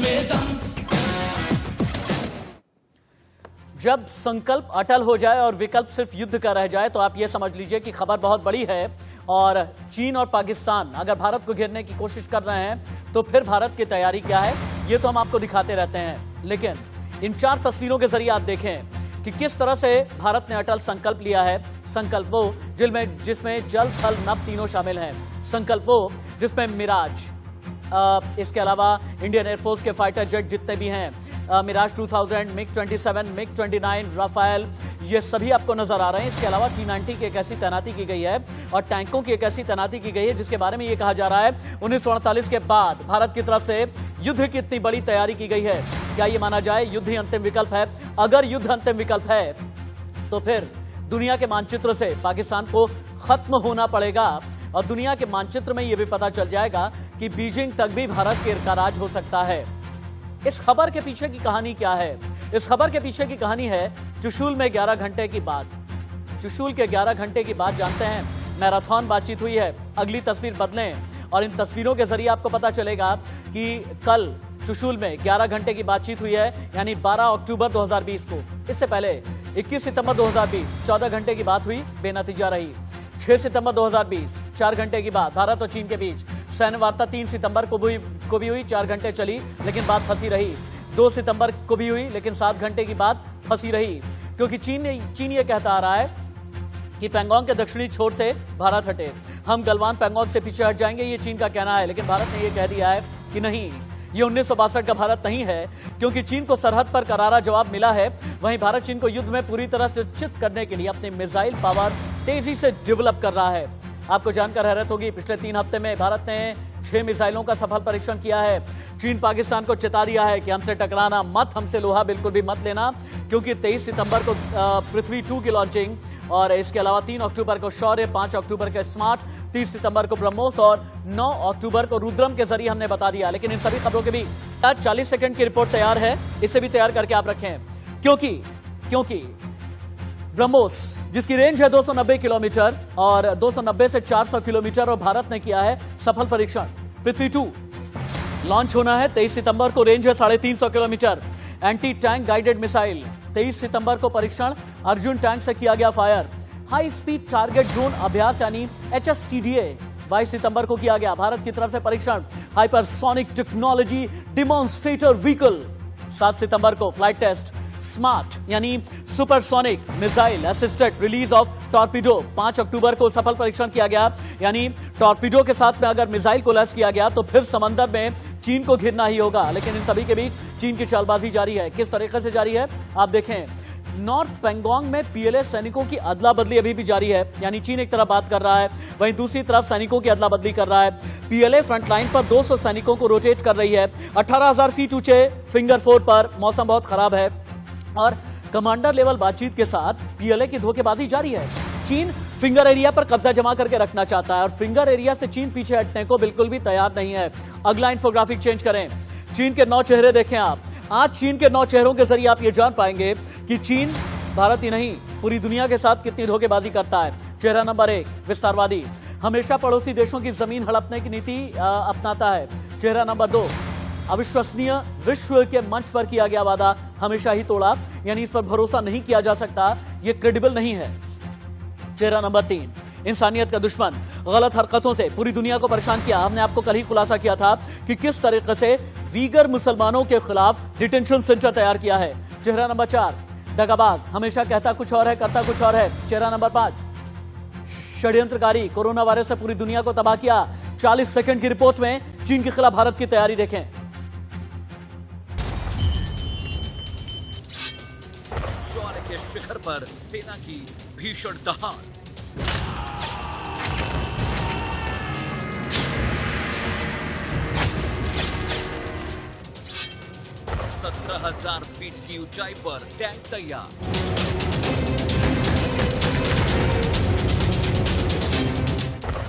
में दम। जब संकल्प अटल हो जाए और विकल्प सिर्फ युद्ध का रह जाए तो आप यह समझ लीजिए कि खबर बहुत बड़ी है। और चीन और पाकिस्तान अगर भारत को घेरने की कोशिश कर रहे हैं तो फिर भारत की तैयारी क्या है, ये तो हम आपको दिखाते रहते हैं। लेकिन इन 4 तस्वीरों के जरिए आप देखें कि किस तरह से भारत ने अटल संकल्प लिया है। संकल्प वो जिसमें जल थल नभ तीनों शामिल हैं। संकल्प वो जिसमें मिराज, इसके अलावा इंडियन एयरफोर्स के फाइटर जेट जितने भी हैं, मिराज 2000, मिग 27, मिग 29, राफेल, ये सभी आपको नजर आ रहे हैं। इसके अलावा T-90 की एक ऐसी तैनाती की गई है और टैंकों की एक ऐसी तैनाती की गई है जिसके बारे में ये कहा जा रहा है 1948 के बाद भारत की तरफ से युद्ध की इतनी बड़ी तैयारी की गई है। क्या ये माना जाए युद्ध ही अंतिम विकल्प है? अगर युद्ध अंतिम विकल्प है तो फिर दुनिया के मानचित्र से पाकिस्तान को खत्म होना पड़ेगा और दुनिया के मानचित्र में यह भी पता चल जाएगा कि बीजिंग तक भी भारत का राज हो सकता है। इस खबर के पीछे की कहानी क्या है? इस खबर के पीछे की कहानी है चुशूल में 11 घंटे की बात। चुशूल के 11 घंटे की बात जानते हैं, मैराथन बातचीत हुई है। अगली तस्वीर बदलें और इन तस्वीरों के जरिए आपको पता चलेगा कि कल चुशूल में 11 घंटे की बातचीत हुई है, यानी 12 अक्टूबर 2020 को। इससे पहले 21 सितंबर 2020 14 घंटे की बात हुई, बेनतीजा रही। 6 सितंबर 2020 4 घंटे की बात भारत और चीन के बीच। सैन्य वार्ता 3 सितंबर को भी हुई, 4 घंटे चली लेकिन बात फंसी रही। 2 सितंबर को भी हुई लेकिन 7 घंटे की बात फंसी रही, क्योंकि चीन ये कहता आ रहा है कि पैंगोंग के दक्षिणी छोर से भारत हटे, हम गलवान पैंगोंग से पीछे हट जाएंगे, ये चीन का कहना है। लेकिन भारत ने यह कह दिया है कि नहीं, ये 1962 का भारत नहीं है, क्योंकि चीन को सरहद पर करारा जवाब मिला है। वहीं भारत चीन को युद्ध में पूरी तरह से चित करने के लिए अपनी मिसाइल पावर तेजी से डेवलप कर रहा है। आपको जानकर हैरत होगी, पिछले 3 हफ्ते में भारत ने 6 मिसाइलों का सफल परीक्षण किया है। चीन पाकिस्तान को चेता दिया है कि हमसे टकराना मत, हमसे लोहा बिल्कुल भी मत लेना, क्योंकि 23 सितंबर को पृथ्वी 2 की लॉन्चिंग और इसके अलावा 3 अक्टूबर को शौर्य, 5 अक्टूबर को स्मार्ट, 30 सितंबर को ब्रह्मोस और 9 अक्टूबर को रुद्रम के जरिए हमने बता दिया। लेकिन इन सभी खबरों के बीच आज 40 सेकंड की रिपोर्ट तैयार है, इसे भी तैयार करके आप रखें, क्योंकि ब्रह्मोस जिसकी रेंज है 290 किलोमीटर और 290 से 400 किलोमीटर और भारत ने किया है सफल परीक्षण। पृथ्वी 2 लॉन्च होना है 23 सितंबर को, रेंज है 350 kilometre. Anti tank guided missile 23 सितंबर को परीक्षण, अर्जुन टैंक से किया गया fire. High speed target drone अभ्यास यानी HSTDA 22 सितंबर को किया गया भारत की तरफ से परीक्षण। हाइपरसोनिक टेक्नोलॉजी डिमॉन्स्ट्रेटर व्हीकल 7 सितंबर को फ्लाइट टेस्ट। स्मार्ट यानी supersonic missile assisted release of torpedo 5 अक्टूबर को सफल परीक्षण किया गया, यानी टॉर्पीडो के साथ में अगर मिसाइल को लैस किया गया तो फिर समंदर में चीन को घिरना ही होगा। लेकिन इन सभी के बीच चीन की चालबाजी जारी है। किस तरीके से जारी है आप देखें, नॉर्थ पैंगोंग में PLA सैनिकों की अदला बदली अभी भी जारी है, यानी चीन एक तरफ बात कर रहा है, वहीं दूसरी तरफ सैनिकों की अदला बदली कर रहा है। PLA फ्रंटलाइन पर 200 सैनिकों को रोटेट कर रही है। 18,000 फीट ऊंचे फिंगर 4 पर मौसम बहुत खराब है और कमांडर लेवल बातचीत के साथ PLA की धोखेबाजी जारी है। चीन फिंगर एरिया पर कब्जा जमा करके रखना चाहता है और फिंगर एरिया से चीन पीछे हटने को बिल्कुल भी तैयार नहीं है। अगला इंफोग्राफिक चेंज करें, चीन के 9 चेहरे देखें आप। आज चीन के 9 चेहरों के जरिए आप ये जान पाएंगे कि चीन भारत ही नहीं पूरी दुनिया के साथ कितनी धोखेबाजी करता है। चेहरा नंबर 1 विस्तारवादी, हमेशा पड़ोसी देशों की जमीन हड़पने की नीति अपनाता है। चेहरा नंबर 2 अविश्वसनीय, विश्व के मंच पर किया गया वादा हमेशा ही तोड़ा, यानी इस पर भरोसा नहीं किया जा सकता, ये क्रेडिबल नहीं है। चेहरा नंबर 3 इंसानियत का दुश्मन, गलत हरकतों से पूरी दुनिया को परेशान किया। हमने आपको कल ही खुलासा किया था कि किस तरीके से वीगर मुसलमानों के खिलाफ डिटेंशन सेंटर तैयार किया है। चेहरा नंबर 4 दगाबाज, हमेशा कहता कुछ और है करता कुछ और है। चेहरा नंबर 5 षड्यंत्रकारी, कोरोना वायरस से पूरी दुनिया को तबाह किया। 40 सेकंड की रिपोर्ट में चीन के खिलाफ भारत की तैयारी देखें। शौर्य के शिखर पर सेना की भीषण दहाड़, 17,000 फीट की ऊंचाई पर टैंक तैयार,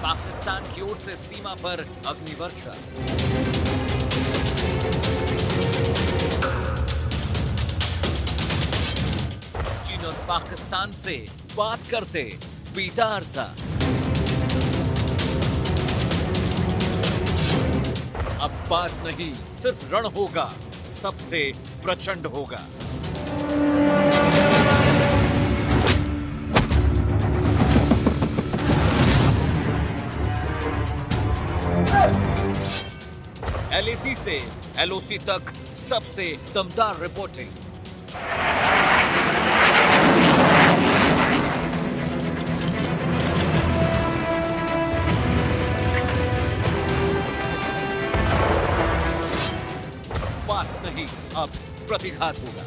पाकिस्तान की ओर से सीमा पर अग्निवर्षा, चीन और पाकिस्तान से बात करते बीता अरसा, अब बात नहीं सिर्फ रण होगा। सबसे प्रचंड होगा। एलएसी से एलओसी तक सबसे दमदार रिपोर्टिंग। बात नहीं, अब प्रतिघात होगा।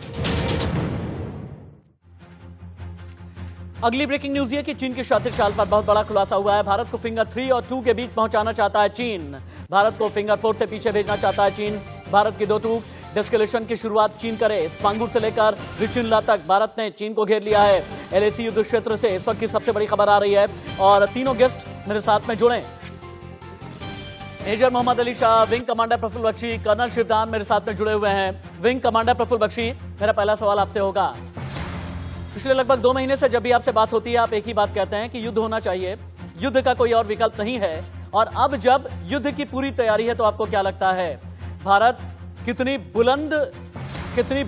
अगली ब्रेकिंग न्यूज ये कि चीन की शातिर चाल पर बहुत बड़ा खुलासा हुआ है। भारत को फिंगर 3 और 2 के बीच पहुंचाना चाहता है चीन। भारत को फिंगर 4 से पीछे भेजना चाहता है चीन। भारत की 2 टूक डिस्कलेशन की शुरुआत चीन करे। स्पांगुर से लेकर रिचिनला तक भारत ने चीन को घेर लिया है। एलएसी युद्ध क्षेत्र से इस वक्त की सबसे बड़ी खबर आ रही है और तीनों गेस्ट मेरे साथ में जुड़े। Major Mohammad Ali Shah, wing commander Praful Bakshi, colonel Shivdan मेरे साथ में जुड़े हुए हैं। विंग कमांडर प्रफुल्ल बख्शी, मेरा पहला सवाल आपसे होगा, पिछले लगभग 2 महीने से जब भी आपसे बात होती है आप एक ही बात कहते हैं कि युद्ध होना चाहिए, युद्ध का कोई और विकल्प नहीं है। और अब जब युद्ध की पूरी तैयारी है तो आपको क्या लगता है भारत कितनी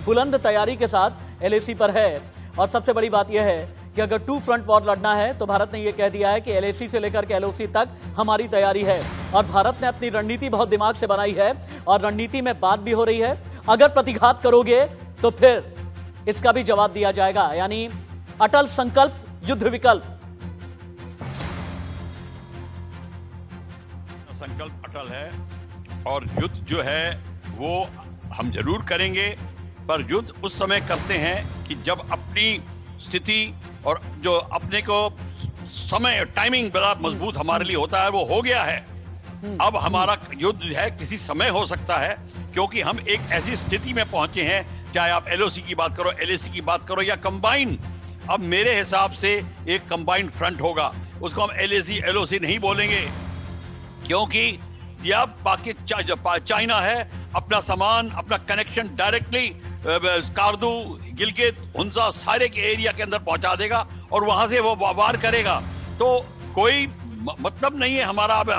बुलंद तैयारी के साथ एलएसी पर है? और सबसे बड़ी बात यह है कि अगर 2 फ्रंट वॉर लड़ना है तो भारत ने यह कह दिया है कि एलएसी से लेकर के एलओसी तक हमारी तैयारी है। और भारत ने अपनी रणनीति बहुत दिमाग से बनाई है और रणनीति में बात भी हो रही है, अगर प्रतिघात करोगे तो फिर इसका भी जवाब दिया जाएगा, यानी अटल संकल्प युद्ध विकल्प। संकल्प अटल है और युद्ध जो है वो हम जरूर करेंगे, पर युद्ध उस समय करते हैं कि जब अपनी स्थिति और जो अपने को समय टाइमिंग बड़ा मजबूत हमारे लिए होता है वो हो गया है। अब हमारा युद्ध है किसी समय हो सकता है, क्योंकि हम एक ऐसी स्थिति में पहुंचे हैं, चाहे आप एलओसी की बात करो, एलएसी की बात करो या कंबाइन। अब मेरे हिसाब से एक कंबाइंड फ्रंट होगा, उसको हम एलएसी एलओसी नहीं बोलेंगे, क्योंकि यह चाइना है अपना सामान, अपना कनेक्शन डायरेक्टली स्कार्दू, गिलगित, हुंजा सारे के एरिया के अंदर पहुंचा देगा और वहां से वो वार करेगा। तो कोई मतलब नहीं है हमारा। अब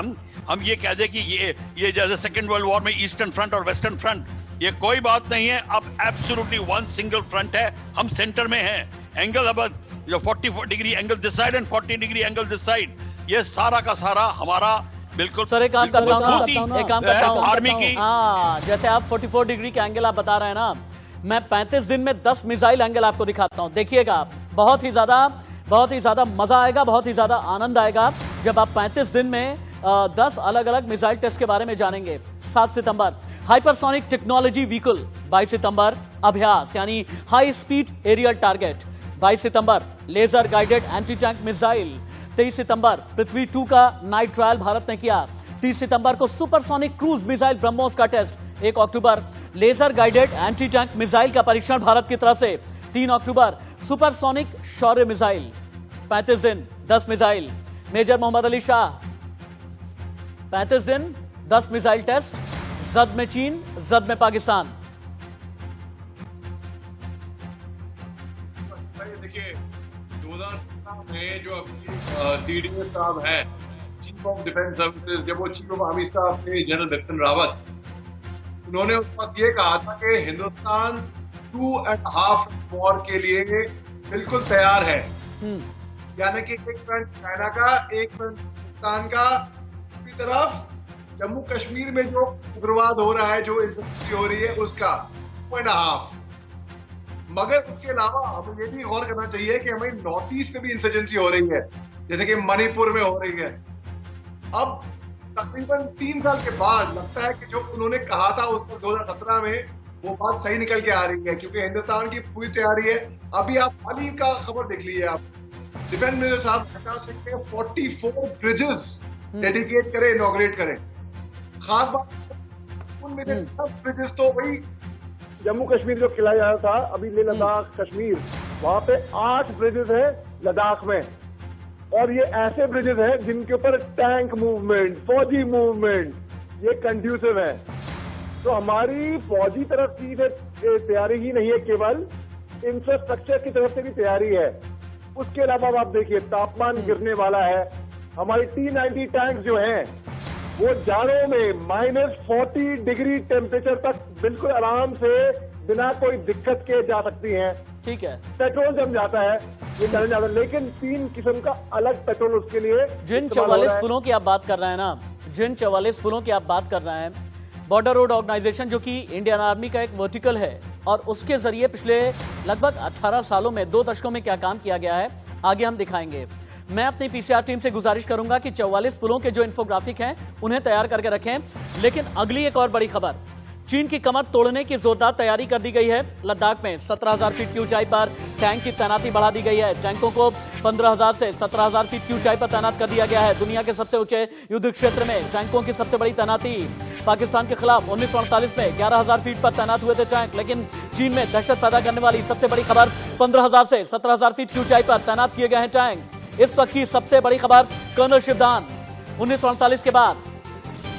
हम ये कह दे कि ये जैसे सेकेंड वर्ल्ड वॉर में ईस्टर्न फ्रंट और वेस्टर्न फ्रंट, ये कोई बात नहीं है। अब एब्सोल्युटली वन सिंगल फ्रंट है, हम सेंटर में हैं। एंगल अब जो 44 degree angle this side and 40 degree angle this side, ये सारा का सारा हमारा बिल्कुल। सर एक काम करता हूँ आर्मी की, जैसे आप 44 डिग्री के एंगल आप बता रहे हैं ना, मैं 35 दिन में 10 मिसाइल एंगल आपको दिखाता हूं। देखिएगा बहुत ही ज्यादा मजा आएगा, बहुत ही ज्यादा आनंद आएगा जब आप 35 दिन में 10 अलग अलग मिसाइल टेस्ट के बारे में जानेंगे। 7 सितंबर हाइपरसोनिक टेक्नोलॉजी व्हीकल, 22 सितंबर अभ्यास यानी हाई स्पीड एरियल टारगेट, 22 सितंबर laser guided anti tank missile, 23 सितंबर पृथ्वी 2 का नाइट ट्रायल भारत ने किया, 30 सितंबर को सुपरसोनिक क्रूज मिसाइल ब्रह्मोस का टेस्ट, 1 अक्टूबर laser guided anti tank missile का परीक्षण भारत की तरफ से, 3 अक्टूबर सुपरसोनिक शौर्य मिसाइल, 35 दिन 10 मिसाइल। मेजर मोहम्मद अली शाह, 35 दिन 10 मिसाइल टेस्ट, जद में चीन, जद में पाकिस्तान। देखिए 2017 में जो सीडीएस साहब है, चीफ ऑफ डिफेंस सर्विसेज, जब वो चीफ ऑफ आर्मी स्टाफ थे जनरल बिपिन रावत, उन्होंने उस वक्त ये कहा था कि हिंदुस्तान 2.5 वॉर के लिए बिल्कुल तैयार है। यानी कि एक फ्रंट चाइना का, एक फ्रंट पाकिस्तान का, दूसरी तरफ जम्मू कश्मीर में जो उग्रवाद हो रहा है, जो इंसर्जेंसी हो रही है उसका 2.5। मगर उसके अलावा हमें ये भी गौर करना चाहिए कि हमें नॉर्थ ईस्ट में भी इंसर्जेंसी हो रही है, जैसे कि मणिपुर में हो रही है। अब तकरीबन 3 साल के बाद लगता है कि जो उन्होंने कहा था उसको 2017 में, वो बात सही निकल के आ रही है, क्योंकि हिंदुस्तान की पूरी तैयारी है। अभी आप हाल ही का खबर देख लीजिए, आप डिफेंस मिनिस्टर साहब प्रकाश सिंह ने 44 ब्रिजेस डेडिकेट करे, इनॉग्रेट करे। खास बात उनमें 10 ब्रिजेस तो वही जम्मू कश्मीर जो खिलाया जा रहा था, अभी ले लद्दाख कश्मीर, वहां पे 8 ब्रिजेस है लद्दाख में। और ये ऐसे ब्रिजेस हैं जिनके ऊपर टैंक मूवमेंट, फौजी मूवमेंट ये कंड्यूसिव है। तो हमारी फौजी तरफ की तैयारी ही नहीं है, केवल इंफ्रास्ट्रक्चर की तरफ से भी तैयारी है। उसके अलावा आप देखिए तापमान गिरने वाला है, हमारी T-90 टैंक जो हैं वो जाड़ों में -40 डिग्री टेम्परेचर तक बिल्कुल आराम से बिना कोई दिक्कत के जा सकती हैं। ठीक है, पेट्रोल जम जाता है, ये चल जाता है, लेकिन 3 किस्म का अलग पेट्रोल उसके लिए जिन इस्तेमाल हो 44 रहा है। पुलों की आप बात कर रहे हैं ना, जिन 44 पुलों की आप बात कर रहे हैं, बॉर्डर रोड ऑर्गेनाइजेशन जो कि इंडियन आर्मी का एक वर्टिकल है और उसके जरिए पिछले लगभग 18 सालों में 2 दशकों में क्या काम किया गया है, आगे हम दिखाएंगे। मैं अपनी पीसीआर टीम से गुजारिश करूंगा कि 44 पुलों के जो इन्फोग्राफिक हैं उन्हें तैयार करके रखें। लेकिन अगली एक और बड़ी खबर, चीन की कमर तोड़ने की जोरदार तैयारी कर दी गई है। लद्दाख में 17,000 फीट की ऊंचाई पर टैंक की तैनाती बढ़ा दी गई है। टैंकों को 15,000 से 17,000 फीट की ऊंचाई पर तैनात कर दिया गया है। दुनिया के सबसे ऊंचे युद्ध क्षेत्र में टैंकों की सबसे बड़ी तैनाती। पाकिस्तान के खिलाफ 1948 में 11,000 फीट पर तैनात हुए थे टैंक, लेकिन चीन में दहशत पैदा करने वाली सबसे बड़ी खबर, 15,000 से 17,000 फीट की ऊंचाई पर तैनात किए गए हैं टैंक। इस वक्त की सबसे बड़ी खबर, कर्नल शिवदान, 1948 के बाद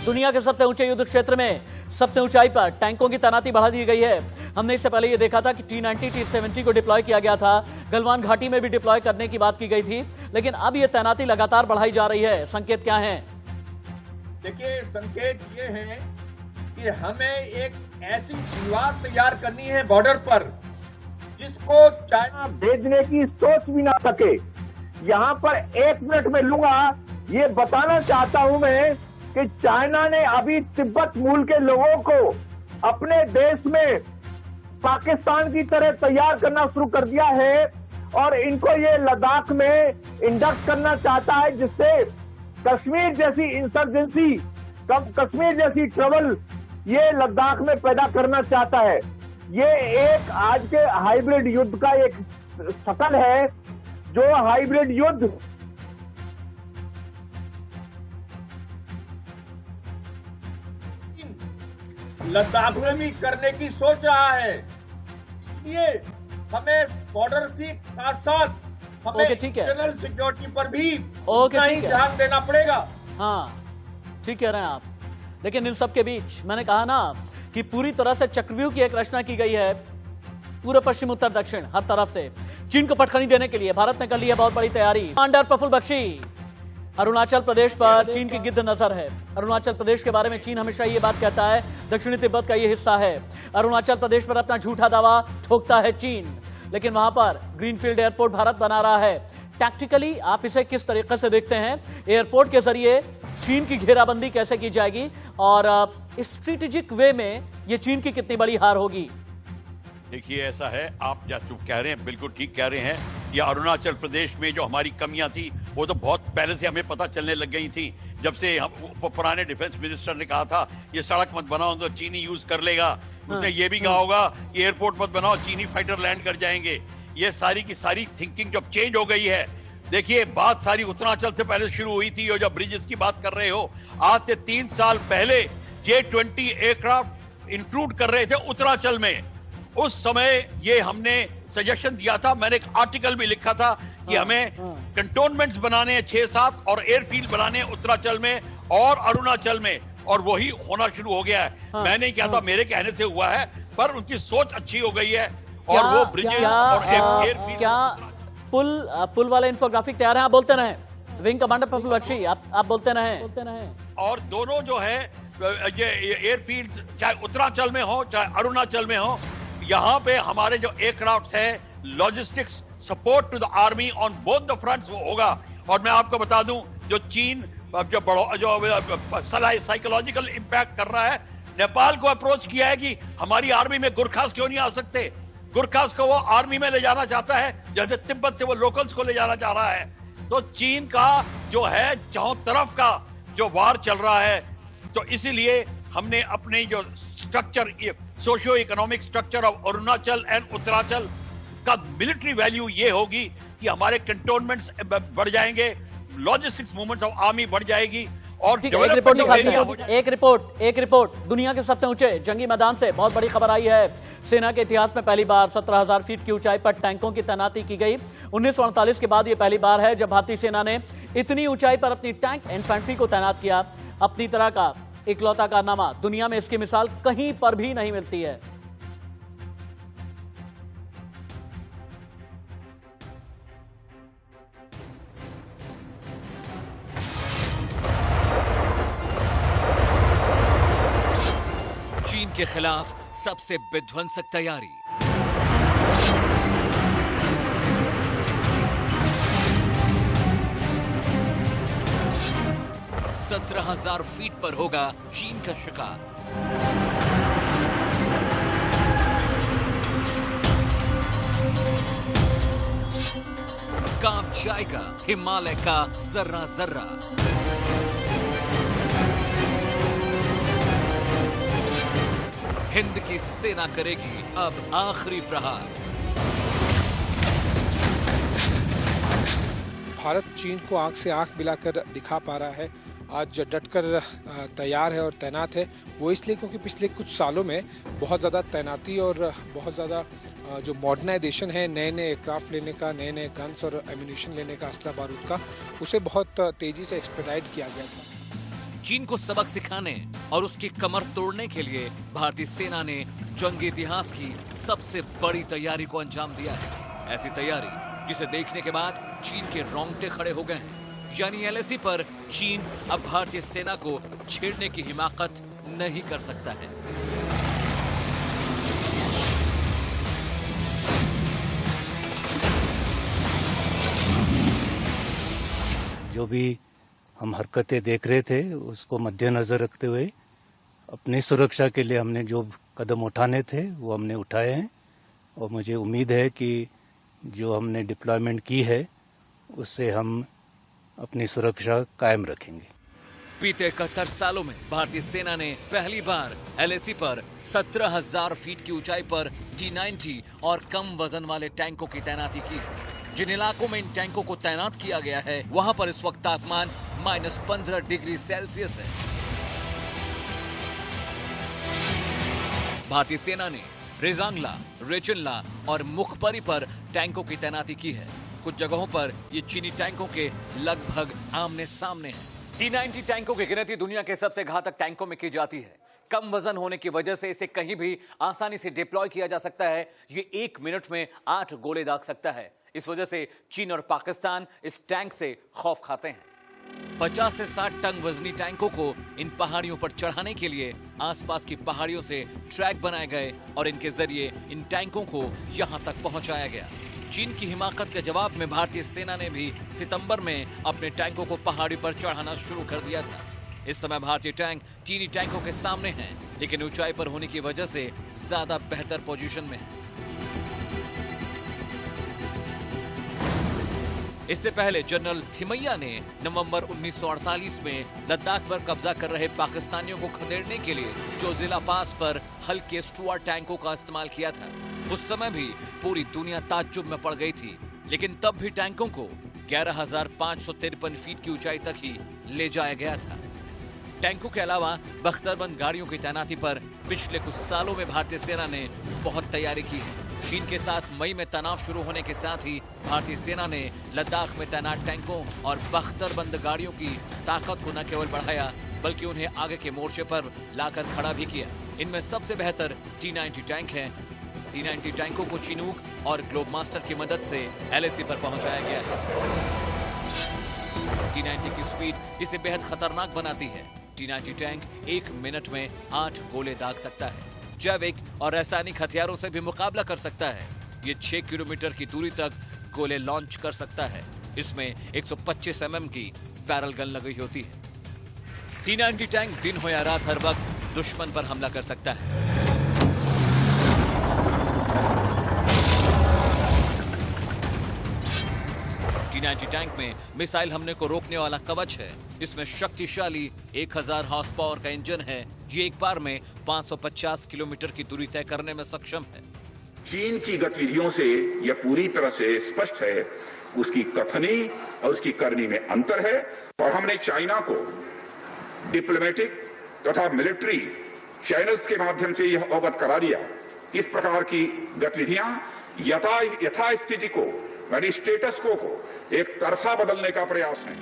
दुनिया के सबसे ऊंचे युद्ध क्षेत्र में सबसे ऊंचाई पर टैंकों की तैनाती बढ़ा दी गई है। हमने इससे पहले ये देखा था कि T-90, T-70 को डिप्लॉय किया गया था, गलवान घाटी में भी डिप्लॉय करने की बात की गई थी, लेकिन अब ये तैनाती लगातार बढ़ाई जा रही है। संकेत क्या हैं? देखिए, संकेत ये है कि हमें एक ऐसी दीवार तैयार करनी है बॉर्डर पर जिसको चाइना भेजने की सोच भी ना सके। यहाँ पर 1 मिनट में लूंगा, ये बताना चाहता हूं मैं कि चाइना ने अभी तिब्बत मूल के लोगों को अपने देश में पाकिस्तान की तरह तैयार करना शुरू कर दिया है और इनको ये लद्दाख में इंडक्ट करना चाहता है, जिससे कश्मीर जैसी इंसर्जेंसी, कश्मीर जैसी ट्रबल ये लद्दाख में पैदा करना चाहता है। ये एक आज के हाइब्रिड युद्ध का एक शकल है, जो हाइब्रिड युद्ध लद्दाख में भी करने की सोच रहा है। इसलिए हमें बॉर्डर के साथ साथ हमें ओके, ठीक है। इंटरनल सिक्योरिटी पर भी ओके, उतना ही ठीक है। ध्यान देना पड़ेगा। हाँ, ठीक कह रहे हैं आप। लेकिन इन सब के बीच मैंने कहा ना कि पूरी तरह से चक्रव्यूह की एक रचना की गई है, पूर्व पश्चिम उत्तर दक्षिण हर तरफ से। चीन को पटखनी देने के लिए भारत ने कर ली है बहुत बड़ी तैयारी। कमांडर प्रफुल्ल बख्शी, अरुणाचल प्रदेश पर चीन की गिद्ध नजर है। अरुणाचल प्रदेश के बारे में चीन हमेशा ये बात कहता है, दक्षिणी तिब्बत का ये हिस्सा है। अरुणाचल प्रदेश पर अपना झूठा दावा ठोकता है चीन, लेकिन वहां पर ग्रीनफील्ड एयरपोर्ट भारत बना रहा है। टैक्टिकली आप इसे किस तरीके से देखते हैं? एयरपोर्ट के जरिए चीन की घेराबंदी कैसे की जाएगी और स्ट्रेटेजिक वे में ये चीन की कितनी बड़ी हार होगी? देखिए, ऐसा है, आप जैसे कह रहे हैं बिल्कुल ठीक कह रहे हैं। ये अरुणाचल प्रदेश में जो हमारी कमियां थी वो तो बहुत पहले से हमें पता चलने लग गई थी। जब से हम पुराने डिफेंस मिनिस्टर ने कहा था ये सड़क मत बनाओ तो चीनी यूज कर लेगा, उसने ये भी कहा होगा कि एयरपोर्ट मत बनाओ चीनी फाइटर लैंड कर जाएंगे। ये सारी की सारी थिंकिंग जब चेंज हो गई है। देखिए, बात सारी उत्तरांचल से पहले शुरू हुई थी, और जब ब्रिजेस की बात कर रहे हो, आज से 3 साल पहले J-20 एयरक्राफ्ट इंक्लूड कर रहे थे उत्तरांचल में। उस समय ये हमने सजेशन दिया था, मैंने एक आर्टिकल भी लिखा था कि हमें कंटोनमेंट्स बनाने हैं 6-7 और एयरफील्ड बनाने हैं उत्तरांचल में और अरुणाचल में, और वही होना शुरू हो गया है। मैंने क्या था, मेरे कहने से हुआ है, पर उनकी सोच अच्छी हो गई है और वो ब्रिजेस और एयरफील्ड। क्या पुल वाले इन्फोग्राफिक तैयार हैं? आप बोलते रहें। विंग कमांडर प्रफुल्ल बख्शी, आप बोलते रहें। और दोनों जो है ये एयरफील्ड चाहे उत्तरांचल में हो चाहे अरुणाचल में हो, यहाँ पे हमारे जो एयरक्राफ्ट है, logistics support to the army on both the fronts वो होगा। और मैं आपको बता दूं, जो चीन जो साइकोलॉजिकल इंपैक्ट कर रहा है, नेपाल को अप्रोच किया है कि हमारी आर्मी में गुरखास क्यों नहीं आ सकते। गुरखास को वो आर्मी में ले जाना चाहता है, जैसे तिब्बत से वो लोकल्स को ले जाना चाह रहा है। तो चीन का जो है चारों तरफ का जो वार चल रहा है, तो इसीलिए हमने अपने जो structure, socio economic structure of Arunachal and Uttaranchal का मिलिट्री वैल्यू ये होगी कि हमारे कंटोनमेंट्स बढ़ जाएंगे, लॉजिस्टिक्स मूवमेंट्स ऑफ आर्मी बढ़ जाएगी और एक रिपोर्ट दुनिया के सबसे ऊंचे जंगी मैदान से बहुत बड़ी खबर आई है। सेना के इतिहास में पहली बार 17,000 फीट की ऊंचाई पर टैंकों की तैनाती की गई। 1948 के बाद यह पहली बार है जब भारतीय सेना ने इतनी ऊंचाई पर अपनी टैंक इन्फेंट्री को तैनात किया। अपनी तरह का इकलौता कारनामा, दुनिया में इसकी मिसाल कहीं पर भी नहीं मिलती है। के खिलाफ सबसे विध्वंसक तैयारी। सत्रह 17,000 फीट पर होगा चीन का शिकार। कांप जाएगा हिमालय का जर्रा जर्रा। हिंद की सेना करेगी अब आखिरी प्रहार। भारत चीन को आंख से आंख मिलाकर दिखा पा रहा है, आज डटकर तैयार है और तैनात है। वो इसलिए क्योंकि पिछले कुछ सालों में बहुत ज़्यादा तैनाती और बहुत ज़्यादा जो मॉडर्नाइजेशन है, नए नए एयरक्राफ्ट लेने का, नए नए गन्स और एम्यूनिशन लेने का, असला बारूद का, उसे बहुत तेज़ी से एक्सपेडाइट किया गया था। चीन को सबक सिखाने और उसकी कमर तोड़ने के लिए भारतीय सेना ने जंगी इतिहास की सबसे बड़ी तैयारी को अंजाम दिया है। ऐसी तैयारी जिसे देखने के बाद चीन के रोंगटे खड़े हो गए हैं। यानी एलएसी पर चीन अब भारतीय सेना को छेड़ने की हिमाकत नहीं कर सकता है। जो भी हम हरकतें देख रहे थे उसको मद्देनजर रखते हुए अपनी सुरक्षा के लिए हमने जो कदम उठाने थे वो हमने उठाए हैं और मुझे उम्मीद है कि जो हमने डिप्लॉयमेंट की है उससे हम अपनी सुरक्षा कायम रखेंगे। बीते 71 सालों में भारतीय सेना ने पहली बार एलएसी पर 17,000 फीट की ऊंचाई पर T-90 और कम वजन वाले टैंकों की तैनाती की। जिन इलाकों में इन टैंकों को तैनात किया गया है वहां पर इस वक्त तापमान -15 डिग्री सेल्सियस है। भारतीय सेना ने रेजांगला, रेचिनला और मुखपरी पर टैंकों की तैनाती की है। कुछ जगहों पर ये चीनी टैंकों के लगभग आमने सामने है। T-90 टैंकों की गिनती दुनिया के सबसे घातक टैंकों में की जाती है। कम वजन होने की वजह से इसे कहीं भी आसानी से डिप्लॉय किया जा सकता है। ये 1 मिनट में 8 गोले दाग सकता है। इस वजह से चीन और पाकिस्तान इस टैंक से खौफ खाते हैं। 50 से 60 टन वजनी टैंकों को इन पहाड़ियों पर चढ़ाने के लिए आसपास की पहाड़ियों से ट्रैक बनाए गए और इनके जरिए इन टैंकों को यहां तक पहुंचाया गया। चीन की हिमाकत के जवाब में भारतीय सेना ने भी सितंबर में अपने टैंकों को पहाड़ी पर चढ़ाना शुरू कर दिया था। इस समय भारतीय टैंक चीनी टैंकों के सामने हैं, लेकिन ऊंचाई पर होने की वजह से ज्यादा बेहतर पोजीशन में है। इससे पहले जनरल थिमैया ने नवंबर 1948 में लद्दाख पर कब्जा कर रहे पाकिस्तानियों को खदेड़ने के लिए जोजिला पास पर हल्के स्टुअर्ट टैंकों का इस्तेमाल किया था। उस समय भी पूरी दुनिया ताज्जुब में पड़ गई थी, लेकिन तब भी टैंकों को 11,553 फीट की ऊंचाई तक ही ले जाया गया था। टैंकों के अलावा बख्तरबंद गाड़ियों की तैनाती पर पिछले कुछ सालों में भारतीय सेना ने बहुत तैयारी की है। चीन के साथ मई में तनाव शुरू होने के साथ ही भारतीय सेना ने लद्दाख में तैनात टैंकों और बख्तरबंद गाड़ियों की ताकत को न केवल बढ़ाया बल्कि उन्हें आगे के मोर्चे पर लाकर खड़ा भी किया। इनमें सबसे बेहतर T-90 टैंक है। T-90 टैंकों को चिनूक और ग्लोबमास्टर की मदद से एलएसी पर पहुंचाया गया है। T-90 की स्पीड इसे बेहद खतरनाक बनाती है। T-90 टैंक 1 मिनट में 8 गोले दाग सकता है। जैविक और रासायनिक हथियारों से भी मुकाबला कर सकता है। ये 6 किलोमीटर की दूरी तक गोले लॉन्च कर सकता है। इसमें 125 mm की बैरल गन लगी होती है। T-90 टैंक दिन हो या रात हर वक्त दुश्मन पर हमला कर सकता है। T-90 टैंक में मिसाइल हमले को रोकने वाला कवच है। इसमें शक्तिशाली 1000 हॉर्स पावर का इंजन है। ये एक बार में 550 किलोमीटर की दूरी तय करने में सक्षम है। चीन की गतिविधियों से यह पूरी तरह से स्पष्ट है, उसकी कथनी और उसकी करनी में अंतर है। और हमने चाइना को डिप्लोमेटिक तथा मिलिट्री चैनल्स के माध्यम से यह अवगत करा दिया कि इस प्रकार की गतिविधियां यथास्थिति को यानी स्टेटस को एक तरफा बदलने का प्रयास है।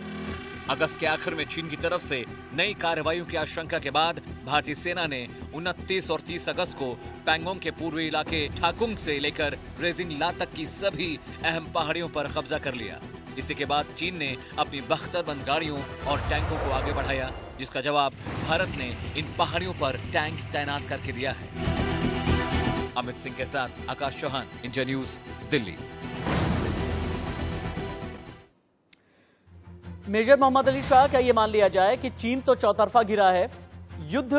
अगस्त के आखिर में चीन की तरफ से नई कार्रवाइयों की आशंका के बाद भारतीय सेना ने 29 और 30 अगस्त को पैंगोंग के पूर्वी इलाके ठाकुंग से लेकर रेजिंग ला तक की सभी अहम पहाड़ियों पर कब्जा कर लिया। इसी के बाद चीन ने अपनी बख्तरबंद गाड़ियों और टैंकों को आगे बढ़ाया, जिसका जवाब भारत ने इन पहाड़ियों पर टैंक तैनात करके दिया है। अमित सिंह के साथ Akash Chauhan, India news, Delhi. Major Mohammad Ali Shah, क्या ये मान लिया जाए कि चीन तो चौतरफा घिरा है, युद्ध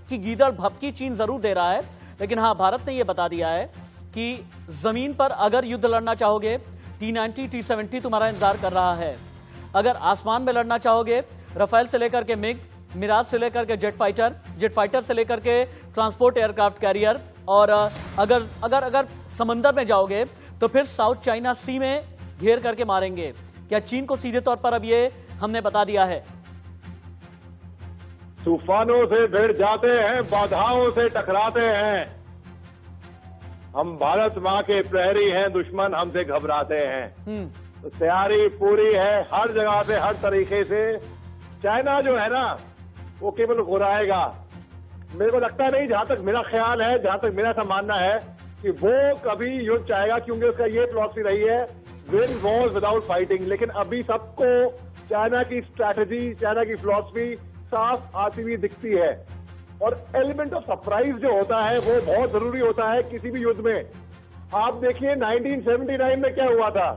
की गीदड़ भभकी चीन जरूर दे रहा है, लेकिन हां भारत ने यह बता दिया है कि जमीन पर अगर युद्ध लड़ना चाहोगे T-90 T-70 तुम्हारा इंतजार कर रहा है। अगर आसमान में लड़ना चाहोगे राफेल से लेकर के मिग, मिराज से लेकर के जेट फाइटर से लेकर के ट्रांसपोर्ट एयरक्राफ्ट कैरियर, और अगर समंदर में जाओगे तो फिर साउथ चाइना सी में घेर करके मारेंगे। क्या चीन को सीधे तौर पर अब ये हमने बता दिया है? तूफानों से भिड़ जाते हैं, बाधाओं से टकराते हैं, हम भारत माँ के प्रहरी हैं, दुश्मन हमसे घबराते हैं। तो तैयारी पूरी है हर जगह से, हर तरीके से। चाइना जो है ना वो केवल घुराएगा। मेरे को लगता नहीं, जहां तक मेरा ख्याल है, जहां तक मेरा ऐसा मानना है कि वो कभी युद्ध चाहेगा, क्योंकि उसका ये फिलॉसफी रही है विन वॉर्स विदाउट फाइटिंग। लेकिन अभी सबको चाइना की स्ट्रैटेजी, चाइना की फिलॉसफी साफ आती हुई दिखती है। और एलिमेंट ऑफ सरप्राइज जो होता है वो बहुत जरूरी होता है किसी भी युद्ध में। आप देखिए 1979 में क्या हुआ था।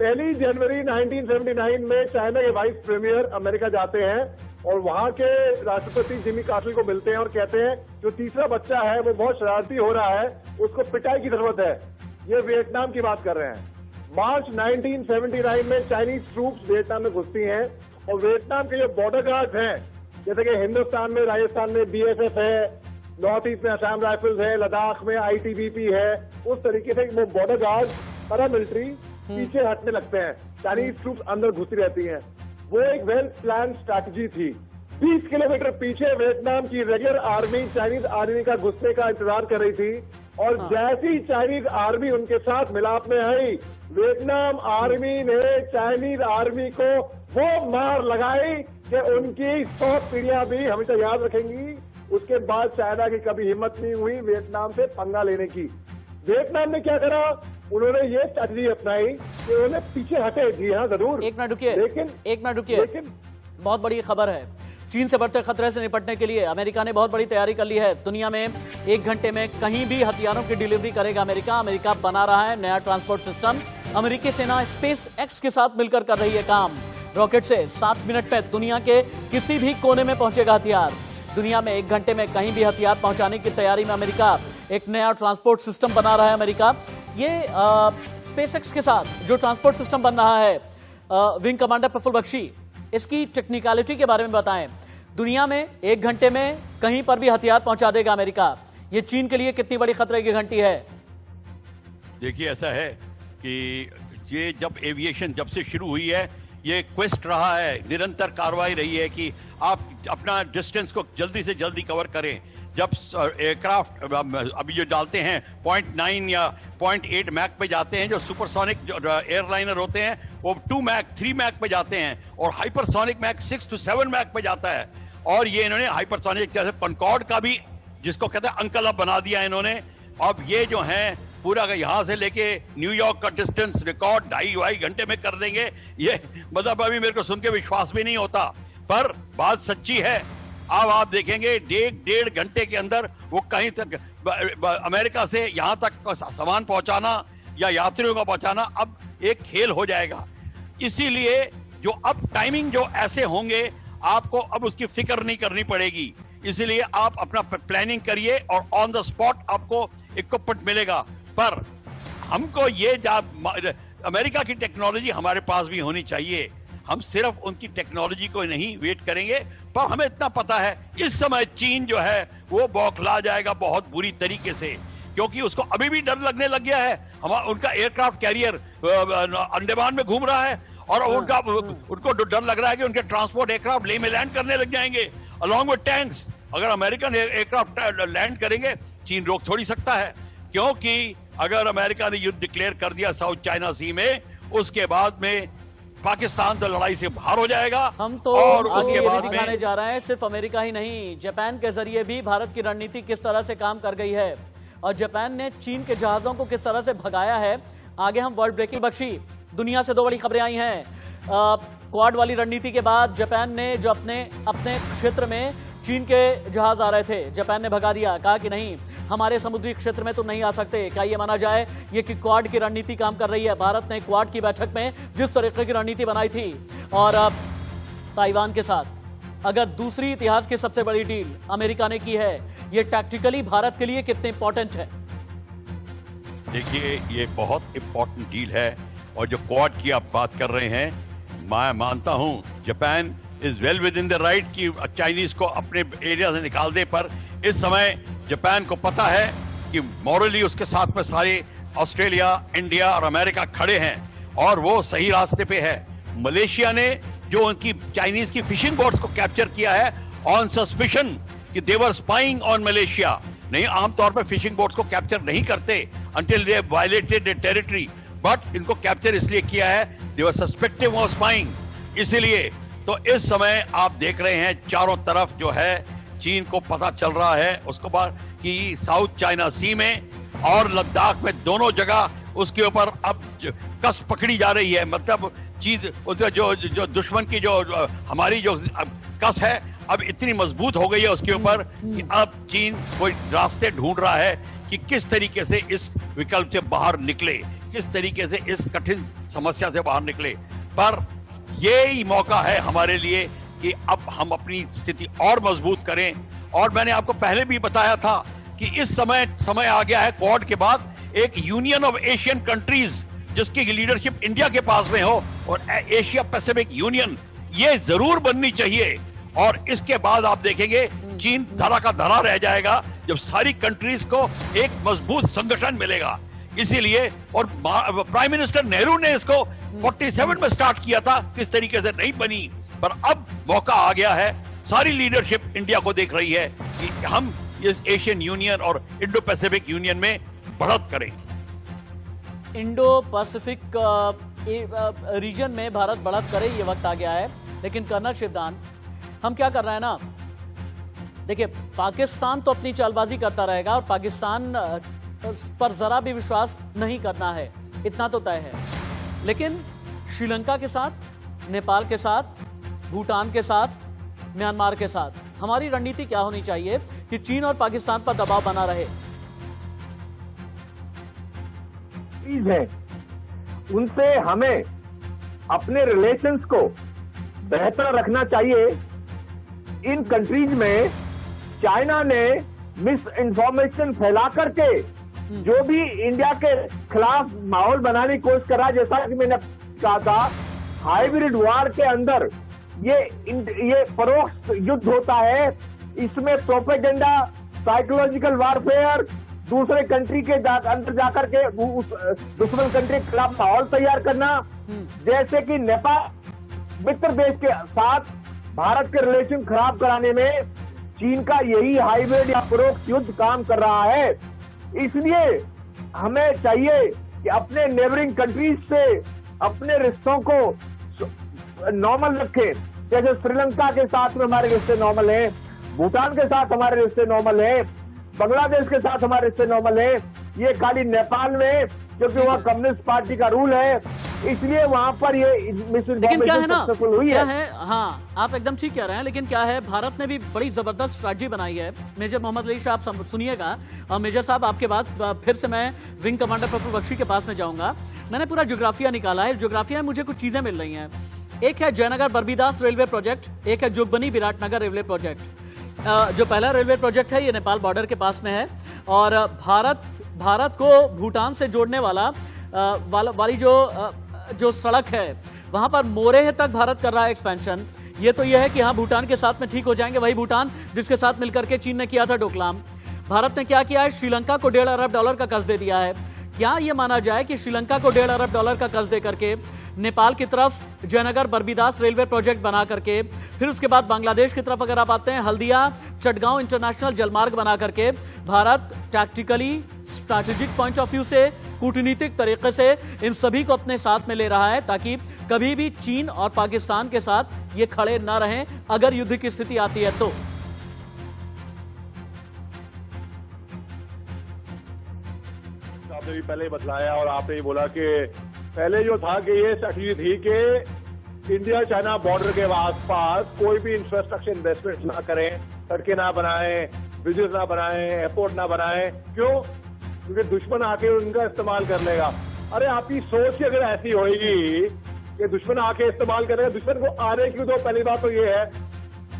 1 जनवरी 1979 में चाइना के वाइस प्रीमियर अमेरिका जाते हैं और वहां के राष्ट्रपति जिमी कार्टर को मिलते हैं और कहते हैं जो तीसरा बच्चा है वो बहुत शरारती हो रहा है, उसको पिटाई की जरूरत है। ये वियतनाम की बात कर रहे हैं। मार्च 1979 में चाइनीज ट्रूप्स वियतनाम में घुसती हैं और वियतनाम के जो बॉर्डर गार्ड्स हैं, जैसे कि हिंदुस्तान में, राजस्थान में BSF है, नॉर्थ ईस्ट में असम राइफल्स है, लद्दाख में ITBP है, उस तरीके से वो बॉर्डर गार्ड पैरामिलिट्री पीछे हटने लगते हैं। चाइनीज ट्रूप्स अंदर घुसी रहती हैं। वो एक वेल प्लान स्ट्रैटेजी थी। 20 किलोमीटर पीछे वियतनाम की रेगुलर आर्मी चाइनीज आर्मी का घुसने का इंतजार कर रही थी और जैसी चाइनीज आर्मी उनके साथ मिलाप में आई, वियतनाम आर्मी ने चाइनीज आर्मी को वो मार लगाई कि उनकी 100 पीढ़ियां भी हमेशा याद रखेंगी। उसके बाद चाइना की कभी हिम्मत नहीं हुई वियतनाम से पंगा लेने की। वियतनाम ने क्या करा, उन्होंने ये स्ट्रैटेजी अपनाई कि उन्होंने पीछे हटे। जी हाँ जरूर, एक मिनट रुकिए, लेकिन बहुत बड़ी खबर है। चीन से बढ़ते खतरे से निपटने के लिए अमेरिका ने बहुत बड़ी तैयारी कर ली है। दुनिया में 1 घंटे में कहीं भी हथियारों की डिलीवरी करेगा अमेरिका बना रहा है नया ट्रांसपोर्ट सिस्टम। अमेरिकी सेना SpaceX के साथ मिलकर कर रही है काम। रॉकेट से 7 मिनट में दुनिया के किसी भी कोने में पहुंचेगा हथियार। दुनिया में 1 घंटे में कहीं भी हथियार पहुंचाने की तैयारी में अमेरिका एक नया ट्रांसपोर्ट सिस्टम बना रहा है। अमेरिका ये SpaceX के साथ जो ट्रांसपोर्ट सिस्टम बन रहा है, विंग कमांडर प्रफुल्ल बख्शी, इसकी टेक्निकलिटी के बारे में बताएं। दुनिया में 1 घंटे में कहीं पर भी हथियार पहुंचा देगा अमेरिका। ये चीन के लिए कितनी बड़ी खतरे की घंटी है? देखिए, ऐसा है कि ये जब एविएशन जब से शुरू हुई है, ये क्वेस्ट रहा है, निरंतर कार्रवाई रही है कि आप अपना डिस्टेंस को जल्दी से जल्दी कवर करें। जब एयरक्राफ्ट अभी जो डालते हैं 0.9 या 0.8 मैक पे जाते हैं, जो सुपरसोनिक एयरलाइनर होते हैं वो 2 मैक 3 मैक पे जाते हैं और हाइपरसोनिक मैक 6 to 7 मैक पे जाता है। और ये इन्होंने हाइपरसोनिक जैसे कॉनकॉर्ड का भी, जिसको कहते हैं अंकल अब बना दिया इन्होंने। अब ये जो है पूरा यहां से लेके न्यूयॉर्क का डिस्टेंस रिकॉर्ड 2.5 घंटे में कर देंगे। ये मतलब अभी मेरे को सुन के विश्वास भी नहीं होता, पर बात सच्ची है। अब आप देखेंगे 1.5 घंटे के अंदर वो कहीं तक अमेरिका से यहां तक सामान पहुंचाना या यात्रियों को पहुंचाना अब एक खेल हो जाएगा। इसीलिए जो अब टाइमिंग जो ऐसे होंगे, आपको अब उसकी फिक्र नहीं करनी पड़ेगी। इसलिए आप अपना प्लानिंग करिए और ऑन द स्पॉट आपको इक्विपमेंट मिलेगा। पर हमको ये अमेरिका की टेक्नोलॉजी हमारे पास भी होनी चाहिए। हम सिर्फ उनकी टेक्नोलॉजी को नहीं वेट करेंगे, पर हमें इतना पता है इस समय चीन जो है वो बौखला जाएगा बहुत बुरी तरीके से, क्योंकि उसको अभी भी डर लगने लग गया है। उनका एयरक्राफ्ट कैरियर अंडमान में घूम रहा है और उनको डर लग रहा है कि उनके ट्रांसपोर्ट एयरक्राफ्ट लेह में लैंड करने लग जाएंगे अलॉन्ग विद टैंक्स। अगर अमेरिकन एयरक्राफ्ट लैंड करेंगे, चीन रोक थोड़ी सकता है, क्योंकि अगर अमेरिका ने युद्ध डिक्लेयर कर दिया साउथ चाइना सी में, उसके बाद में पाकिस्तान तो लड़ाई से बाहर हो जाएगा। हम तो और उसके बाद दिखाने जा रहे हैं सिर्फ अमेरिका ही नहीं, जापान के जरिए भी भारत की रणनीति किस तरह से काम कर गई है और जापान ने चीन के जहाजों को किस तरह से भगाया है। आगे हम वर्ल्ड ब्रेकिंग बख्शी दुनिया से दो बड़ी खबरें आई हैं। क्वाड वाली रणनीति के बाद जापान ने जो अपने क्षेत्र में चीन के जहाज आ रहे थे, जापान ने भगा दिया, कहा कि नहीं, हमारे समुद्री क्षेत्र में तो नहीं आ सकते। क्या ये माना जाए ये कि क्वाड की रणनीति काम कर रही है? भारत ने क्वाड की बैठक में जिस तरीके की रणनीति बनाई थी और ताइवान के साथ अगर दूसरी इतिहास की सबसे बड़ी डील अमेरिका ने की है, ये टैक्टिकली भारत के लिए कितने इंपॉर्टेंट है? देखिए, ये बहुत इंपॉर्टेंट डील है और जो क्वाड की आप बात कर रहे हैं, मैं मानता हूं Japan is well with in the right कि चाइनीज को अपने एरिया से निकाल दे, पर इस समय जापान को पता है कि मॉरली उसके साथ में सारे ऑस्ट्रेलिया, इंडिया और अमेरिका खड़े हैं और वो सही रास्ते पे है। मलेशिया ने जो उनकी चाइनीज की फिशिंग बोट्स को कैप्चर किया है ऑन सस्पिशन कि दे वर स्पाइंग ऑन मलेशिया। नहीं, आमतौर पर फिशिंग बोट्स को कैप्चर नहीं करते until they violated the territory, but इनको कैप्चर इसलिए किया है दे वर सस्पेक्टेड ऑफ स्पाइंग। इसीलिए तो इस समय आप देख रहे हैं चारों तरफ जो है चीन को पता चल रहा है उसके बाद कि साउथ चाइना सी में और लद्दाख में दोनों जगह उसके ऊपर अब कस पकड़ी जा रही है। मतलब चीज जो दुश्मन की जो हमारी जो कस है अब इतनी मजबूत हो गई है उसके ऊपर कि अब चीन कोई रास्ते ढूंढ रहा है कि किस तरीके से इस विकल्प से बाहर निकले, किस तरीके से इस कठिन समस्या से बाहर निकले। पर यही मौका है हमारे लिए कि अब हम अपनी स्थिति और मजबूत करें। और मैंने आपको पहले भी बताया था कि इस समय आ गया है क्वाड के बाद एक यूनियन ऑफ एशियन कंट्रीज जिसकी लीडरशिप इंडिया के पास में हो और एशिया पैसिफिक यूनियन, ये जरूर बननी चाहिए। और इसके बाद आप देखेंगे चीन धरा का धरा रह जाएगा जब सारी कंट्रीज को एक मजबूत संगठन मिलेगा। इसीलिए और प्राइम मिनिस्टर नेहरू ने इसको 47 में स्टार्ट किया था, किस तरीके से नहीं बनी, पर अब मौका आ गया है। सारी लीडरशिप इंडिया को देख रही है कि हम इस एशियन यूनियन और इंडो पैसिफिक यूनियन में बढ़त करें। इंडो पैसिफिक रीजन में भारत बढ़त करे, ये वक्त आ गया है। लेकिन कर्नल शिवदान, हम क्या कर रहे हैं ना, देखिए पाकिस्तान तो अपनी चालबाजी करता रहेगा और पाकिस्तान पर जरा भी विश्वास नहीं करना है, इतना तो तय है। लेकिन श्रीलंका के साथ, नेपाल के साथ, भूटान के साथ, म्यांमार के साथ हमारी रणनीति क्या होनी चाहिए कि चीन और पाकिस्तान पर दबाव बना रहे? चीज है उनसे हमें अपने रिलेशंस को बेहतर रखना चाहिए। इन कंट्रीज में चाइना ने मिस इन्फॉर्मेशन फैला करके जो भी इंडिया के खिलाफ माहौल बनाने की कोशिश करा, जैसा कि मैंने कहा था, हाइब्रिड वार के अंदर ये परोक्ष युद्ध होता है। इसमें प्रोपेगेंडा, साइकोलॉजिकल वारफेयर, दूसरे कंट्री के अंदर जाकर के उस दुश्मन कंट्री के खिलाफ माहौल तैयार करना, जैसे कि नेपाल मित्र देश के साथ भारत के रिलेशन खराब कराने में चीन का यही हाइब्रिड या परोक्ष युद्ध काम कर रहा है। इसलिए हमें चाहिए कि अपने नेबरिंग कंट्रीज से अपने रिश्तों को नॉर्मल रखें। जैसे श्रीलंका के साथ में हमारे रिश्ते नॉर्मल हैं, भूटान के साथ हमारे रिश्ते नॉर्मल हैं, बांग्लादेश के साथ हमारे रिश्ते नॉर्मल हैं। ये खाली नेपाल में, क्योंकि वहाँ कम्युनिस्ट पार्टी का रूल है, इसलिए वहां पर ये लेकिन क्या है ना, क्या है, हाँ आप एकदम ठीक कह रहे हैं। लेकिन क्या है, भारत ने भी बड़ी जबरदस्त स्ट्रैटेजी बनाई है। मेजर मोहम्मद अली शाह, आप सुनिएगा। और मेजर साहब, आपके बाद फिर से मैं विंग कमांडर प्रफुल्ल बख्शी के पास में जाऊंगा। मैंने पूरा ज्योग्राफिया निकाला है। ज्योग्राफिया में मुझे कुछ चीजें मिल रही हैं। एक है जयनगर बरबीदास रेलवे प्रोजेक्ट, एक है जोगबनी विराटनगर रेलवे प्रोजेक्ट। जो पहला रेलवे प्रोजेक्ट है ये नेपाल बॉर्डर के पास में है और भारत को भूटान से जोड़ने वाली जो सड़क है वहां पर मोरेह तक भारत कर रहा है एक्सपेंशन। ये तो ये है कि हाँ भूटान के साथ में ठीक हो जाएंगे, वही भूटान जिसके साथ मिलकर के चीन ने किया था डोकलाम। भारत ने क्या किया है, श्रीलंका को $1.5 अरब का कर्ज दे दिया है। क्या ये माना जाए कि श्रीलंका को $1.5 अरब का कर्ज दे करके नेपाल की तरफ जयनगर बरबीदास रेलवे प्रोजेक्ट बना करके, फिर उसके बाद बांग्लादेश की तरफ अगर आप आते हैं हल्दिया चटगांव इंटरनेशनल जलमार्ग बना करके, Bharat tactically strategic point of view से, कूटनीतिक तरीके से इन सभी को अपने साथ में ले रहा है ताकि कभी भी चीन और पाकिस्तान के साथ ये खड़े न रहें अगर युद्ध की स्थिति आती है तो। आपने भी पहले ही बतलाया और आपने ही बोला कि पहले जो था कि ये स्ट्रैटेजी थी कि इंडिया चाइना बॉर्डर के आसपास कोई भी इंफ्रास्ट्रक्चर इन्वेस्टमेंट ना करें, सड़कें ना बनाएं, ब्रिजेस ना बनाएं, एयरपोर्ट ना बनाएं। क्यों? क्योंकि दुश्मन आके उनका इस्तेमाल कर लेगा। अरे आपकी सोच अगर ऐसी होगी कि दुश्मन आके इस्तेमाल करेगा, दुश्मन को आने की तो पहली बात तो ये है।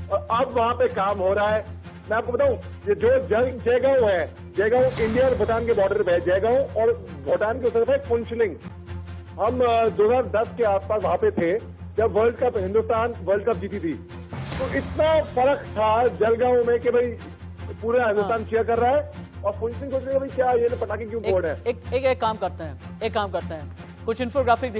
और अब वहां पे काम हो रहा है। मैं आपको बताऊं, ये जो जयगांव है, जयगांव इंडिया और भूटान के बॉर्डर पे है, जयगांव और भूटान की तरफ है फुनचलिंग। हम 2010 के आसपास वहां पे थे जब world cup, Hindustan world cup जीती थी। तो इतना फर्क था जलगांव में कि भाई पूरा हिंदुस्तान चीयर कर रहा है और फुनचलिंग सोच रहे हैं भाई क्या ये पटाखे क्यों फोड़ है। एक काम करते हैं, कुछ इन्फोग्राफिक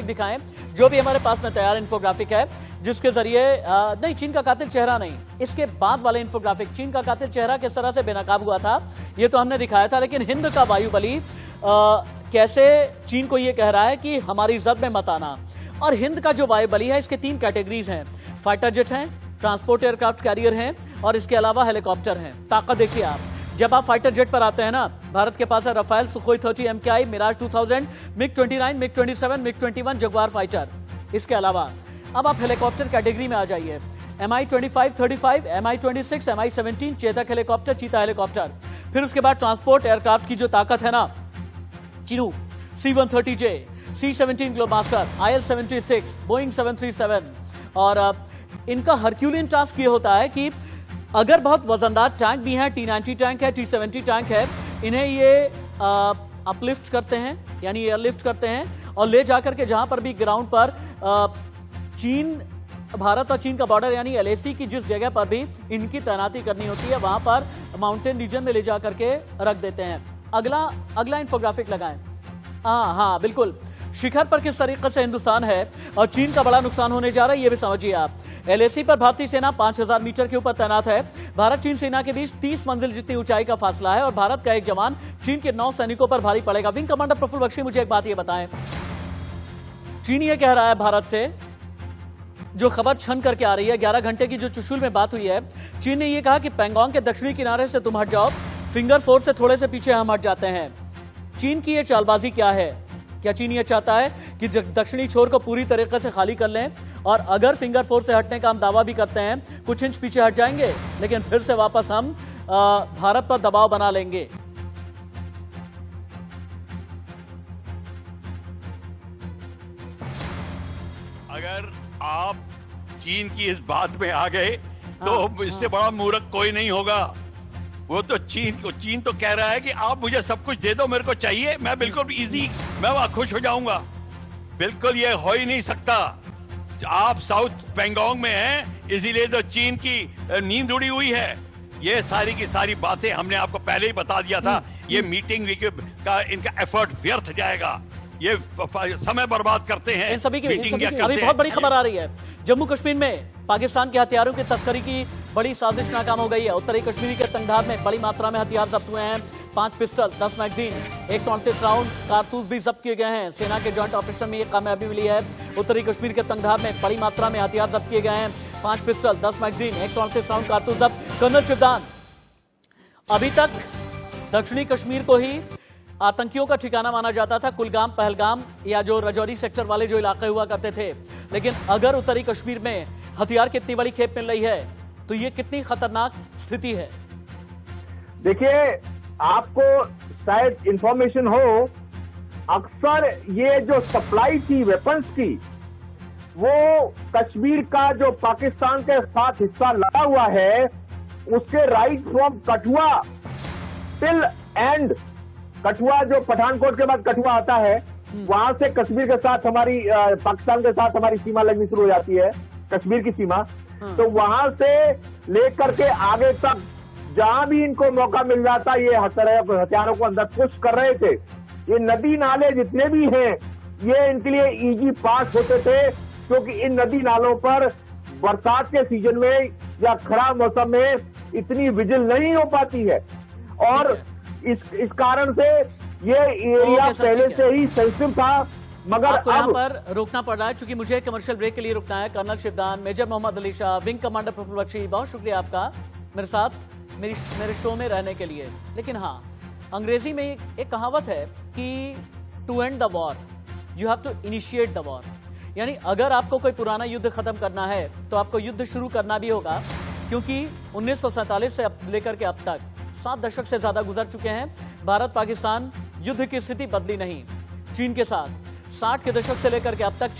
दिखाएं, जो भी हमारे पास में तैयार इन्फोग्राफिक है, जिसके जरिए नहीं, चीन का कातिल चेहरा नहीं, इसके बाद वाले इन्फोग्राफिक, चीन का कातिल चेहरा किस तरह से बेनकाब हुआ था ये तो हमने दिखाया था, लेकिन हिंद का वायुबली कैसे चीन को ये कह रहा है कि हमारी जद में मत आना। और हिंद का जो वायुबली है, इसके 3 कैटेगरीज हैं, फाइटर जेट हैं, ट्रांसपोर्ट एयरक्राफ्ट कैरियर हैं और इसके अलावा हेलीकॉप्टर हैं। ताकत देखिए आप, जब आप फाइटर जेट पर आते हैं ना, भारत के पास है Rafale, Sukhoi 30 MKI, Mirage 2000, MiG-29, MiG-27, MiG-21 Jaguar fighter. इसके अलावा अब आप हेलीकॉप्टर कैटेगरी में आ जाइए, Mi-25, 35, Mi-26, Mi-17 Chetak helicopter, Cheetah helicopter. फिर उसके बाद ट्रांसपोर्ट एयरक्राफ्ट की जो ताकत है ना, Chinook, C-130J, C-17 Globemaster, IL-76, Boeing 737। और इनका हरक्यूलियन टास्क ये होता है कि अगर बहुत वजनदार टैंक भी हैं, T-90 टैंक है, T-70 टैंक है, इन्हें ये अपलिफ्ट करते हैं, यानी एयरलिफ्ट करते हैं और ले जाकर के जहां पर भी ग्राउंड पर चीन, भारत और चीन का बॉर्डर यानी LAC की जिस जगह पर भी इनकी तैनाती करनी होती है, वहां पर माउंटेन रीजन में ले जाकर के रख देते हैं। अगला इन्फोग्राफिक लगाएं। हाँ बिल्कुल, शिखर पर किस तरीके से हिंदुस्तान है और चीन का बड़ा नुकसान होने जा रहा है, ये भी समझिए आप। LAC पर भारतीय सेना 5000 मीटर के ऊपर तैनात है। भारत चीन सेना के बीच 30 मंजिल जितनी ऊंचाई का फासला है और भारत का एक जवान चीन के 9 सैनिकों पर भारी पड़ेगा। विंग कमांडर प्रफुल्ल बख्शी, मुझे एक बात ये बताएं, चीन ये कह रहा है भारत से, जो खबर छन करके आ रही है, 11 घंटे की जो चुशुल में बात हुई है, चीन ने ये कहा कि पैंगोंग के दक्षिणी किनारे से तुम हट जाओ, फिंगर 4 से थोड़े से पीछे हम हट जाते हैं। चीन की ये चालबाजी क्या है? क्या चीन ये चाहता है कि दक्षिणी छोर को पूरी तरीके से खाली कर लें और अगर फिंगर 4 से हटने का हम दावा भी करते हैं, कुछ इंच पीछे हट जाएंगे, लेकिन फिर से वापस हम भारत पर दबाव बना लेंगे? अगर आप चीन की इस बात में आ गए तो इससे बड़ा मूर्ख कोई नहीं होगा। वो तो चीन तो कह रहा है कि आप मुझे सब कुछ दे दो, मेरे को चाहिए, मैं बिल्कुल इजी, मैं वहां खुश हो जाऊंगा। बिल्कुल ये हो ही नहीं सकता। आप साउथ पैंगोंग में हैं, इसीलिए तो चीन की नींद उड़ी हुई है। ये सारी की सारी बातें हमने आपको पहले ही बता दिया था। ये मीटिंग का इनका एफर्ट व्यर्थ जाएगा, ये समय बर्बाद करते हैं। इन सभी की अभी बहुत बड़ी खबर आ रही है, जम्मू कश्मीर में पाकिस्तान के हथियारों की तस्करी की बड़ी साजिश नाकाम हो गई है। उत्तरी कश्मीर के तंगधार में बड़ी मात्रा में हथियार जब्त हुए हैं, 5 पिस्टल, 10 मैगजीन, 138 राउंड कारतूस भी जब्त किए गए हैं। सेना के जॉइंट ऑपरेशन में ये कामयाबी मिली है। उत्तरी कश्मीर के तंगधार में बड़ी मात्रा में हथियार जब्त किए गए हैं, 5 पिस्टल, 10 मैगजीन, 138 राउंड कारतूस जब्त। कर्नल शिवदान, अभी तक दक्षिणी कश्मीर को ही आतंकियों का ठिकाना माना जाता था, कुलगाम, पहलगाम या जो रजौरी सेक्टर वाले जो इलाके हुआ करते थे, लेकिन अगर उत्तरी कश्मीर में हथियार की इतनी बड़ी खेप मिल रही है तो ये कितनी खतरनाक स्थिति है? देखिए, आपको शायद इंफॉर्मेशन हो, अक्सर ये जो सप्लाई थी वेपन्स की, वो कश्मीर का जो पाकिस्तान के साथ हिस्सा लगा हुआ है, उसके right from Kathua till and, Kathua जो पठानकोट के बाद कठुआ आता है, वहां से कश्मीर के साथ हमारी, पाकिस्तान के साथ हमारी सीमा लगनी शुरू हो जाती है, कश्मीर की सीमा। तो वहां से लेकर के आगे तक जहां भी इनको मौका मिल जाता, ये हथियारों को अंदर पुश कर रहे थे। ये नदी नाले जितने भी हैं, ये इनके लिए इजी पास होते थे, क्योंकि इन नदी नालों पर बरसात के सीजन में या खराब मौसम में इतनी विजिल नहीं हो पाती है और इस कारण से ये एरिया पहले से ही सेंसिटिव था। मगर आपको यहाँ पर रोकना पड़ रहा है क्योंकि मुझे कमर्शियल ब्रेक के लिए रुकना है। Colonel Shivdan, major Mohammad Ali Shah, wing commander Praful Bakshi, बहुत शुक्रिया आपका मेरे साथ मेरे शो में रहने के लिए। लेकिन हाँ, अंग्रेजी में एक कहावत है कि to end the war, you have to initiate the war. यानी अगर आपको कोई पुराना युद्ध खत्म करना है तो आपको युद्ध शुरू करना भी होगा, क्योंकि 1947 से लेकर के अब तक 7 दशक से ज्यादा गुजर चुके हैं। भारत पाकिस्तान युद्ध की स्थिति बदली नहीं। चीन के साथ 60 के दशक से लेकर के अब तक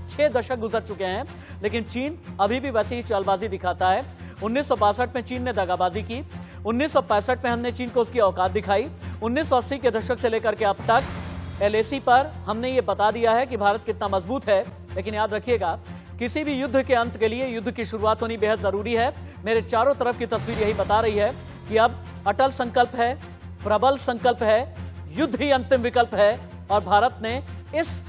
6 दशक गुजर चुके हैं, लेकिन चीन अभी भी वैसी ही चालबाजी दिखाता है। 1962 में चीन ने दगाबाजी की, 1965 में हमने चीन को उसकी औकात दिखाई, 1980 के दशक से लेकर के अब तक LAC पर हमने ये बता दिया है कि भारत कितना मजबूत है। लेकिन याद रखिएगा, किसी भी युद्ध के अंत के लिए युद्ध की शुरुआत होनी बेहद जरूरी है। मेरे चारों तरफ की तस्वीर यही बता रही है कि अब अटल संकल्प है, प्रबल संकल्प है, युद्ध ही अंतिम विकल्प है और भारत ने इस